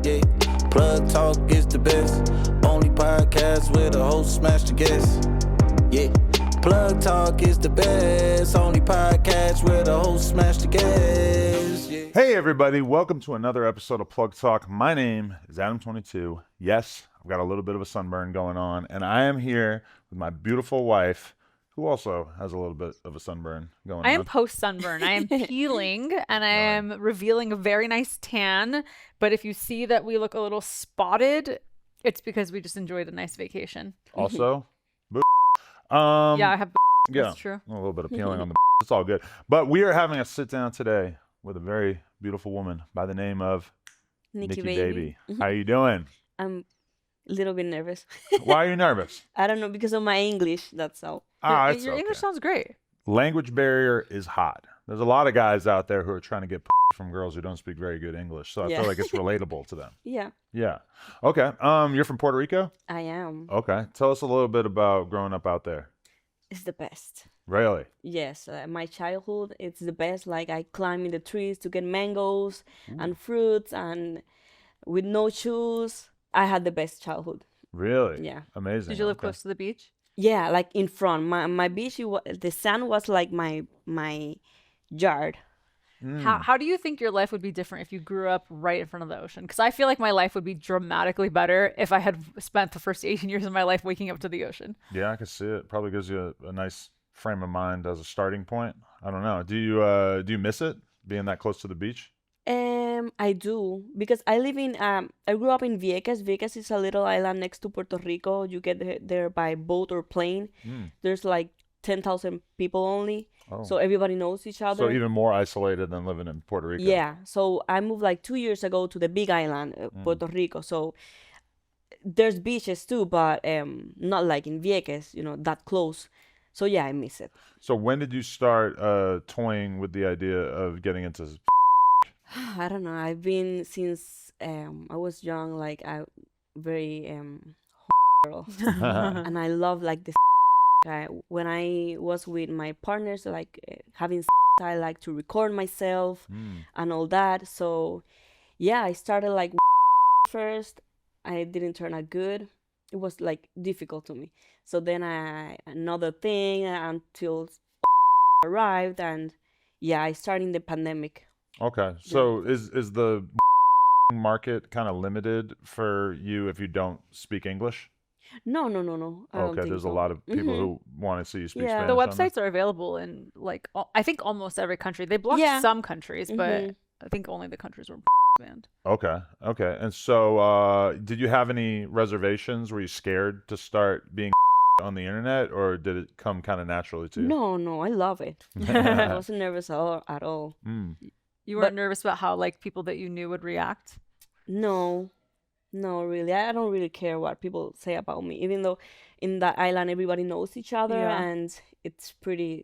Yeah, Plug Talk is the best. Only podcast where the host smash the guest. Yeah, Plug Talk is the best. Only podcast where the host smash the guest. Yeah. Hey everybody, welcome to another episode of Plug Talk. My name is Adam22. Yes, I've got a little bit of a sunburn going on, and I am here with my beautiful wife, who also has a little bit of a sunburn going on. I am post-sunburn. I am peeling, and I am revealing a very nice tan. But if you see that we look a little spotted, it's because we just enjoyed a nice vacation. Also, Yeah, I have. yeah, That's true. a little bit of peeling on the. It's all good. But we are having a sit down today with a very beautiful woman by the name of Nicky baby. How you doing? I'm a little bit nervous. Why are you nervous? I don't know, because of my English, that's all. It's Your okay. English sounds great. Language barrier is hot. There's a lot of guys out there who are trying to get from girls who don't speak very good English. So I feel like it's relatable to them. Yeah, Yeah. Okay. You're from Puerto Rico? I am. Okay. Tell us a little bit about growing up out there. It's the best. Really? Yes, my childhood, it's the best. Like, I climb in the trees to get mangoes and fruits, and with no shoes. I had the best childhood. Really? Yeah. Amazing. Did you live Okay. close to the beach? Yeah, like in front. My beach, the sun was like my yard. How do you think your life would be different if you grew up right in front of the ocean? Because I feel like my life would be dramatically better if I had spent the first 18 years of my life waking up to the ocean. Yeah, I can see it. Probably gives you a nice frame of mind as a starting point. I don't know. Do you miss it, being that close to the beach? I do, because I live in I grew up in Vieques. Vieques is a little island next to Puerto Rico. You get there by boat or plane. There's like 10,000 people only, Oh. so everybody knows each other. So even more isolated than living in Puerto Rico. Yeah, so I moved like 2 years ago to the big island, Puerto Rico. So there's beaches too, but not like in Vieques, that close. So yeah, I miss it. So when did you start toying with the idea of getting into I don't know. I've been since I was young, like I very girl, and I love like the. When I was with my partners, like having, I like to record myself and all that. So yeah, I started like first. I didn't turn out good. It was like difficult to me. So then another thing until arrived, and yeah, I started in the pandemic. Okay. So is the market kind of limited for you if you don't speak English? No. I don't Okay, think there's so. a lot of people who want to see you speak Yeah. Spanish. The on there. websites are available in like I think almost every country. They blocked Yeah. some countries, but I think only the countries were banned. Okay. And so did you have any reservations? Were you scared to start being on the internet, or did it come kind of naturally to you? No, I love it. I wasn't nervous at all. You weren't nervous about how like people that you knew would react? No, really. I don't really care what people say about me, even though in that island everybody knows each other, Yeah. and it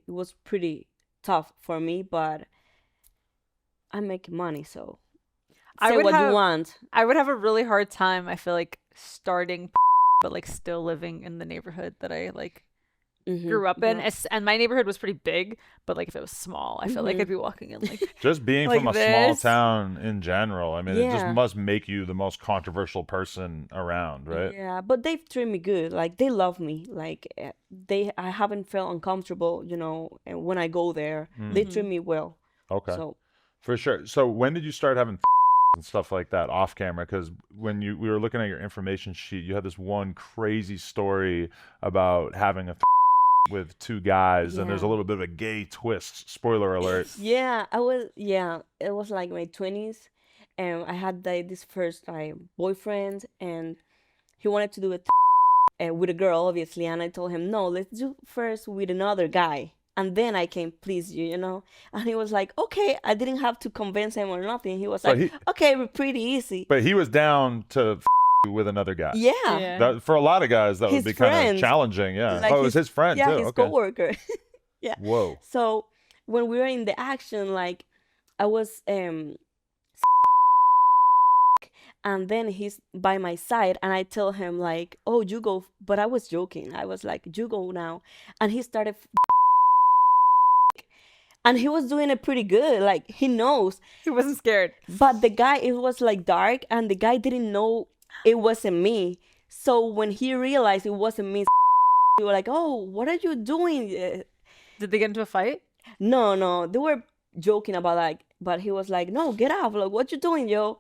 was pretty tough for me, but I'm making money, so say what you want. I would have a really hard time, I feel like, starting but like still living in the neighborhood that I like grew up in. Yeah. And my neighborhood was pretty big, but like if it was small, I feel like I'd be walking in like Just being like from a small this. town in general, I mean, it just Yeah. must make you the most controversial person around, right? Yeah, but they've treated me good. Like, they love me. Like, I haven't felt uncomfortable, and when I go there, they treat me well. Okay. So For sure. So when did you start having and stuff like that off camera? Because when we were looking at your information sheet, you had this one crazy story about having a with two guys, and there's a Yeah. little bit of a gay twist. Spoiler alert. yeah, it was like my 20s, and I had this first boyfriend, and he wanted to do it with a girl, obviously, and I told him, no, let's do first with another guy, and then I can please you, And he was like, okay. I didn't have to convince him or nothing. He was So like, okay, we're pretty easy. But he was down to with another guy. Yeah. Yeah. That, for a lot of guys, that would His be kind of friend. challenging. Yeah. Like Oh, it was his friend Yeah, too. his Okay. coworker. Yeah. Whoa. So when we were in the action, like, I was and then he's by my side, and I tell him like, oh, you go, but I was joking. I was like, you go now. And he started And he was doing it pretty good. Like, he knows. He wasn't scared. But the guy, it was like dark, and the guy didn't know it wasn't me. So when he realized it wasn't me, we were like, "Oh, what are you doing?" Did they get into a fight? No, they were joking about like, but he was like, "No, get out! Like, what you doing, yo?"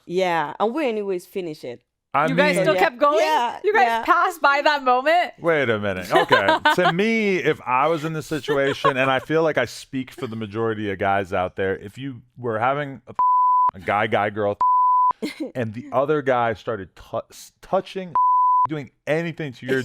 Yeah, and we anyways finish it. I You guys mean, still yeah. kept going? Yeah, You guys yeah. passed by that moment? wait a minute. Okay. To me, if I was in this situation, and I feel like I speak for the majority of guys out there, if you were having a guy, girl, and the other guy started touching, doing anything to your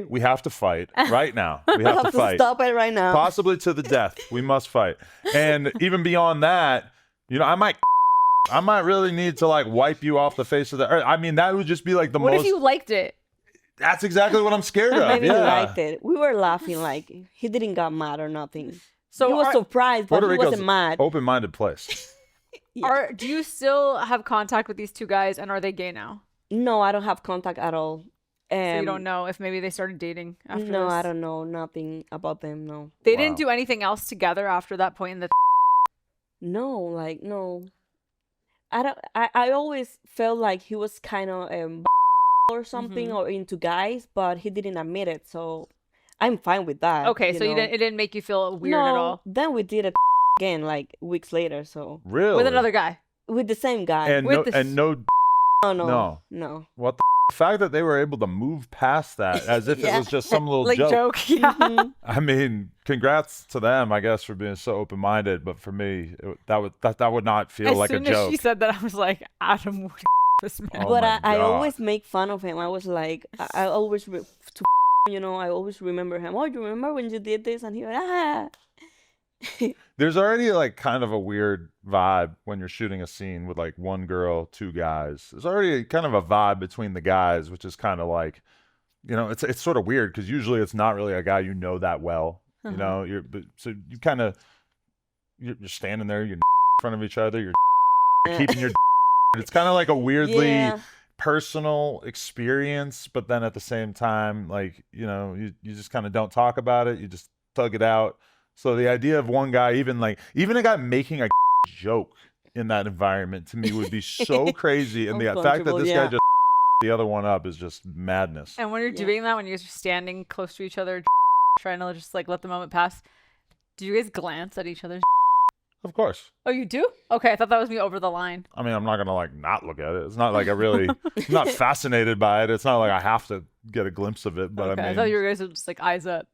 we have to fight right now. We We have have to to fight. stop it right now. Possibly to the death. We must fight. And even beyond that, I might really need to like wipe you off the face of the earth. I mean, that would just be like the What most. if you liked it? That's exactly what I'm scared of. Maybe he Yeah. liked it. We were laughing like he didn't got mad or nothing. So he was are- surprised, but Puerto he Rico's wasn't mad. open-minded place. Do you still have contact with these two guys, and are they gay now? No, I don't have contact at all. So you don't know if maybe they started dating after No, this? I don't know nothing about them. No, They Wow. didn't do anything else together after that point in the no, like no. I don't. I always felt like he was kind of or something Mhm. or into guys, but he didn't admit it. So I'm fine with that. Okay, so know. it didn't make you feel weird no, at all Then we did it again like weeks later. So Really? with another guy. with the same guy. and with no, the and no, no. what the fact that they were able to move past that as if it Yeah. was just some little Like joke. joke. Yeah. Mhm. I mean, congrats to them, I guess, for being so open-minded. But for me, that would not feel As like a soon as joke. she said that, I was like, Adam would this man. Oh But my I God. always make fun of him. I was like, I always I always remember him. Oh, you remember when you did this? And he went, There's already like kind of a weird vibe when you're shooting a scene with like one girl, two guys. There's already kind of a vibe between the guys, which is kind of like, it's sort of weird because usually it's not really a guy you know that well. Uh-huh. So you kind of you're standing there, you're in front of each other, you're keeping your. It's kind of like a weirdly yeah. personal experience, but then at the same time, like you just kind of don't talk about it. You just thug it out. So the idea of one guy, even a guy making a joke in that environment, to me would be so crazy. And the fact that Uncomfortable, this yeah. guy just the other one up is just madness. And when you're Yeah. doing that, when you're standing close to each other, trying to just like let the moment pass, do you guys glance at each other? Of course. Oh, you do? Okay, I thought that was me over the line. I mean, I'm not gonna like not look at it. It's not like I'm not fascinated by it. It's not like I have to get a glimpse of it. But Okay, I I mean, thought you guys were just like eyes up.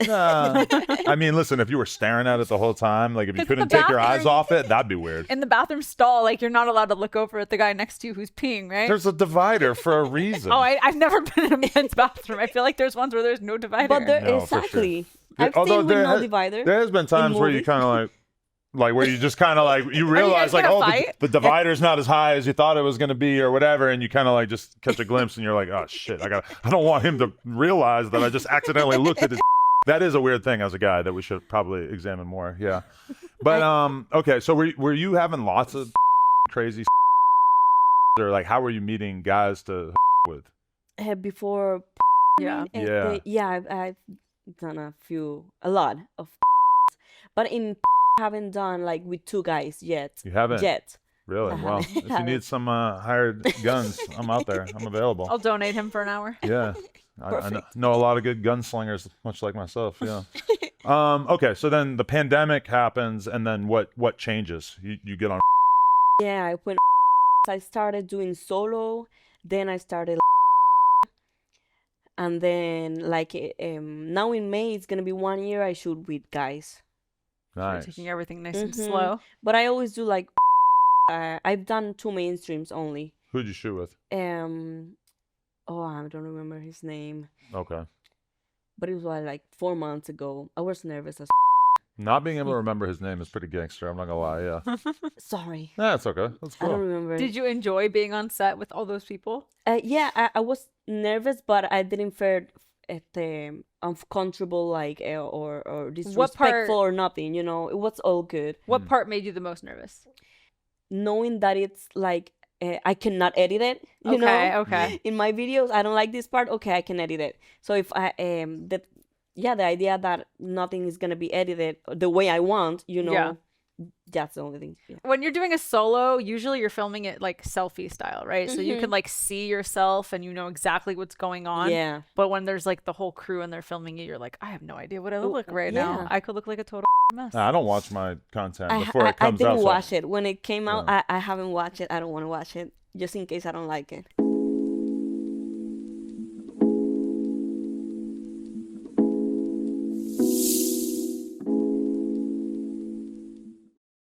nah. I mean, listen, if you were staring at it the whole time, like if you It's couldn't the take your eyes bathroom. off it, that'd be weird. In the bathroom stall, like you're not allowed to look over at the guy next to you who's peeing, right? There's a divider for a reason. Oh, I've never been in a men's bathroom. I feel like there's ones where there's no divider. But there No, for sure. exactly. Yeah, I've although seen with there no has- divider. There has been times where you movies. kind of like where you just kind of like you realize guys like gonna oh fight? the divider's not as high as you thought it was going to be or whatever, and you kind of like just catch a glimpse and you're like, oh shit, I don't want him to realize that I just accidentally looked at his. That is a weird thing as a guy that we should probably examine more. Yeah, but okay, so were you having lots of crazy or like how were you meeting guys to with? Before. Yeah. Yeah. I've done a lot of, but I haven't done like with two guys yet. You haven't? Yet. Really? I Well, haven't- if you haven't. need some hired guns, I'm out there. I'm available. I'll donate him for an hour. Yeah. I Perfect. know a lot of good gunslingers, much like myself. Yeah. Okay. So then the pandemic happens, and then what changes? You get on. Yeah, when I started doing solo, then I started, and then like now in May it's gonna be 1 year I shoot with guys. You're Nice. taking everything nice and Mhm. slow. But I always do like I've done two mainstreams only. Who'd you shoot with? Oh, I don't remember his name, Okay. but it was like 4 months ago. I was nervous as Not being able to remember his name is pretty gangster. I'm not gonna lie. Yeah. sorry. That's okay. That's I don't cool. remember. Did you enjoy being on set with all those people? Yeah, I was nervous, but I didn't feel uncomfortable like or disrespectful or nothing. You know, it was all good. What Mm. part made you the most nervous? Knowing that it's like I cannot edit it. You know, Okay. in my videos I don't like this part. Okay, I can edit it. So if I yeah, the idea that nothing is gonna be edited the way I want, you know, Yeah. that's the only thing. Yeah. When you're doing a solo, usually you're filming it like selfie style, right? So you can like see yourself and you know exactly what's going on. Yeah. But when there's like the whole crew and they're filming you, you're like, I have no idea what I look like right now. yeah. I could look like a total mess. I don't watch my content I, before I, it comes I out. didn't so- watch it when it came out. Yeah. I haven't watched it. I don't want to watch it just in case I don't like it.